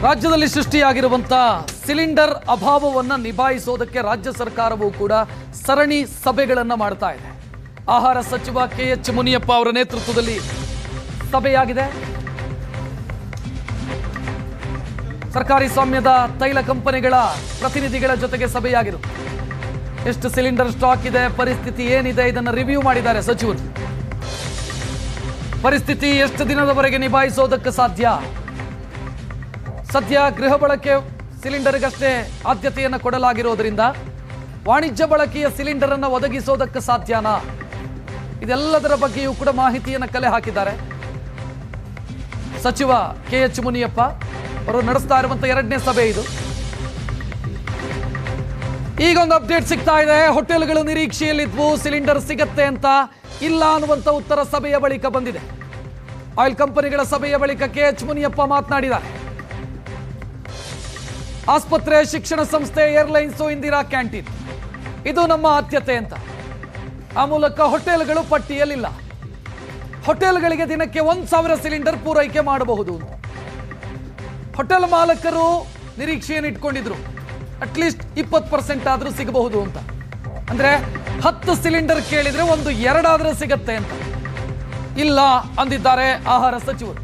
ರಾಜ್ಯದಲ್ಲಿ ಸೃಷ್ಟಿಯಾಗಿರುವಂತಹ ಸಿಲಿಂಡರ್ ಅಭಾವವನ್ನು ನಿಭಾಯಿಸೋದಕ್ಕೆ ರಾಜ್ಯ ಸರ್ಕಾರವೂ ಕೂಡ ಸರಣಿ ಸಭೆಗಳನ್ನು ಮಾಡ್ತಾ ಇದೆ. ಆಹಾರ ಸಚಿವ KH ಮುನಿಯಪ್ಪ ಅವರ ನೇತೃತ್ವದಲ್ಲಿ ಸಭೆಯಾಗಿದೆ. ಸರ್ಕಾರಿ ಸ್ವಾಮ್ಯದ ತೈಲ ಕಂಪನಿಗಳ ಪ್ರತಿನಿಧಿಗಳ ಜೊತೆಗೆ ಸಭೆಯಾಗಿರುತ್ತೆ. ಎಷ್ಟು ಸಿಲಿಂಡರ್ ಸ್ಟಾಕ್ ಇದೆ, ಪರಿಸ್ಥಿತಿ ಏನಿದೆ, ಇದನ್ನು ರಿವ್ಯೂ ಮಾಡಿದ್ದಾರೆ ಸಚಿವರು. ಪರಿಸ್ಥಿತಿ ಎಷ್ಟು ದಿನದವರೆಗೆ ನಿಭಾಯಿಸೋದಕ್ಕೆ ಸಾಧ್ಯ, ಸದ್ಯ ಗೃಹ ಬಳಕೆ ಸಿಲಿಂಡರ್ಗಷ್ಟೇ ಆದ್ಯತೆಯನ್ನು ಕೊಡಲಾಗಿರೋದ್ರಿಂದ ವಾಣಿಜ್ಯ ಬಳಕೆಯ ಸಿಲಿಂಡರ್ ಅನ್ನು ಒದಗಿಸೋದಕ್ಕೆ ಸಾಧ್ಯನಾ, ಇದೆಲ್ಲದರ ಬಗ್ಗೆಯೂ ಕೂಡ ಮಾಹಿತಿಯನ್ನು ಕಲೆ ಹಾಕಿದ್ದಾರೆ ಸಚಿವ KH ಮುನಿಯಪ್ಪ ಅವರು. ನಡೆಸ್ತಾ ಇರುವಂತಹ ಎರಡನೇ ಸಭೆ ಇದು. ಈಗ ಒಂದು ಅಪ್ಡೇಟ್ ಸಿಗ್ತಾ ಇದೆ. ಹೋಟೆಲ್ಗಳು ನಿರೀಕ್ಷೆಯಲ್ಲಿದ್ವು ಸಿಲಿಂಡರ್ ಸಿಗತ್ತೆ ಅಂತ, ಇಲ್ಲ ಅನ್ನುವಂಥ ಉತ್ತರ ಸಭೆಯ ಬಳಿಕ ಬಂದಿದೆ. ಆಯಿಲ್ ಕಂಪನಿಗಳ ಸಭೆಯ ಬಳಿಕ KH ಮುನಿಯಪ್ಪ ಮಾತನಾಡಿದ್ದಾರೆ. ಆಸ್ಪತ್ರೆ, ಶಿಕ್ಷಣ ಸಂಸ್ಥೆ, ಏರ್ಲೈನ್ಸು, ಇಂದಿರಾ ಕ್ಯಾಂಟೀನ್ ಇದು ನಮ್ಮ ಆದ್ಯತೆ ಅಂತ. ಆ ಮೂಲಕ ಹೋಟೆಲ್ಗಳು ಪಟ್ಟಿಯಲ್ಲಿಲ್ಲ. ಹೋಟೆಲ್ಗಳಿಗೆ ದಿನಕ್ಕೆ 1000 ಸಿಲಿಂಡರ್ ಪೂರೈಕೆ ಮಾಡಬಹುದು. ಹೋಟೆಲ್ ಮಾಲಕರು ನಿರೀಕ್ಷೆಯನ್ನು ಇಟ್ಕೊಂಡಿದ್ರು, ಅಟ್ಲೀಸ್ಟ್ 20% ಆದರೂ ಸಿಗಬಹುದು ಅಂತ. ಅಂದ್ರೆ 10 ಸಿಲಿಂಡರ್ ಕೇಳಿದ್ರೆ ಒಂದು 2 ಆದರೂ ಸಿಗತ್ತೆ ಅಂತ. ಇಲ್ಲ ಅಂದಿದ್ದಾರೆ ಆಹಾರ ಸಚಿವರು.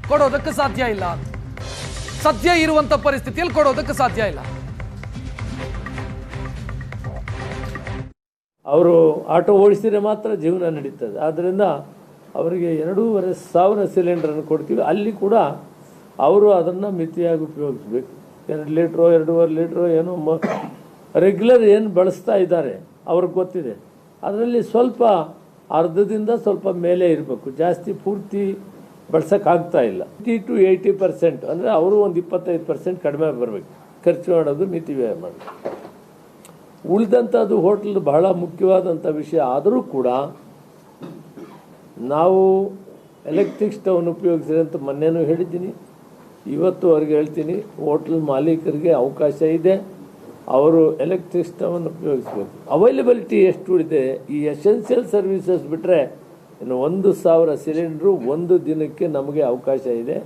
ಕೊಡೋದಕ್ಕೆ ಸಾಧ್ಯ ಇಲ್ಲ ಅಂತ. ಸದ್ಯ ಇರುವಂತ ಪರಿಸ್ಥಿತಿಯಲ್ಲಿ ಕೊಡೋದಕ್ಕೆ ಸಾಧ್ಯ ಇಲ್ಲ. ಅವರು ಆಟೋ ಓಡಿಸಿದ್ರೆ ಮಾತ್ರ ಜೀವನ ನಡೀತದೆ. ಆದ್ದರಿಂದ ಅವರಿಗೆ 2500 ಸಿಲಿಂಡರನ್ನು ಕೊಡ್ತೀವಿ. ಅಲ್ಲಿ ಕೂಡ ಅವರು ಅದನ್ನು ಮಿತಿಯಾಗಿ ಉಪಯೋಗಿಸ್ಬೇಕು. 2 ಲೀಟ್ರೋ 2.5 ಲೀಟ್ರೋ ಏನೋ ರೆಗ್ಯುಲರ್ ಏನು ಬಳಸ್ತಾ ಇದ್ದಾರೆ ಅವ್ರಿಗೆ ಗೊತ್ತಿದೆ. ಅದರಲ್ಲಿ ಸ್ವಲ್ಪ ಅರ್ಧದಿಂದ ಸ್ವಲ್ಪ ಮೇಲೆ ಇರಬೇಕು, ಜಾಸ್ತಿ ಪೂರ್ತಿ ಬಳಸೋಕ್ಕಾಗ್ತಾ ಇಲ್ಲ. 50 to 80% ಅಂದರೆ ಅವರು ಒಂದು 25% ಕಡಿಮೆ ಬರಬೇಕು. ಖರ್ಚು ಮಾಡೋದು ಮಿತಿ ವ್ಯಯ ಮಾಡಬೇಕು. ಉಳಿದಂಥದ್ದು ಹೋಟ್ಲ್ ಬಹಳ ಮುಖ್ಯವಾದಂಥ ವಿಷಯ. ಆದರೂ ಕೂಡ ನಾವು ಎಲೆಕ್ಟ್ರಿಕ್ ಸ್ಟವ್ನ ಉಪಯೋಗಿಸಿದೆ ಅಂತ ಮೊನ್ನೆನೂ ಹೇಳಿದ್ದೀನಿ, ಇವತ್ತು ಅವ್ರಿಗೆ ಹೇಳ್ತೀನಿ. ಹೋಟ್ಲ್ ಮಾಲೀಕರಿಗೆ ಅವಕಾಶ ಇದೆ, ಅವರು ಎಲೆಕ್ಟ್ರಿಕ್ ಸ್ಟವನ್ನು ಉಪಯೋಗಿಸಬೇಕು. ಅವೈಲಬಿಲಿಟಿ ಎಷ್ಟು ಉಳಿದೆ, ಈ ಎಸೆನ್ಷಿಯಲ್ ಸರ್ವಿಸಸ್ ಬಿಟ್ಟರೆ ಇನ್ನು 1000 ಸಿಲಿಂಡ್ರು ಒಂದು ದಿನಕ್ಕೆ ನಮಗೆ ಅವಕಾಶ ಇದೆ.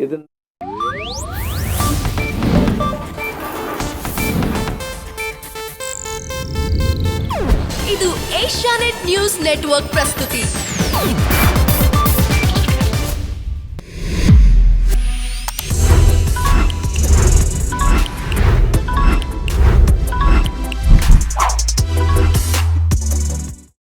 ಇದನ್ನು ಇದು ಏಷ್ಯಾನೆಟ್ ನ್ಯೂಸ್ ನೆಟ್ವರ್ಕ್ ಪ್ರಸ್ತುತಿ.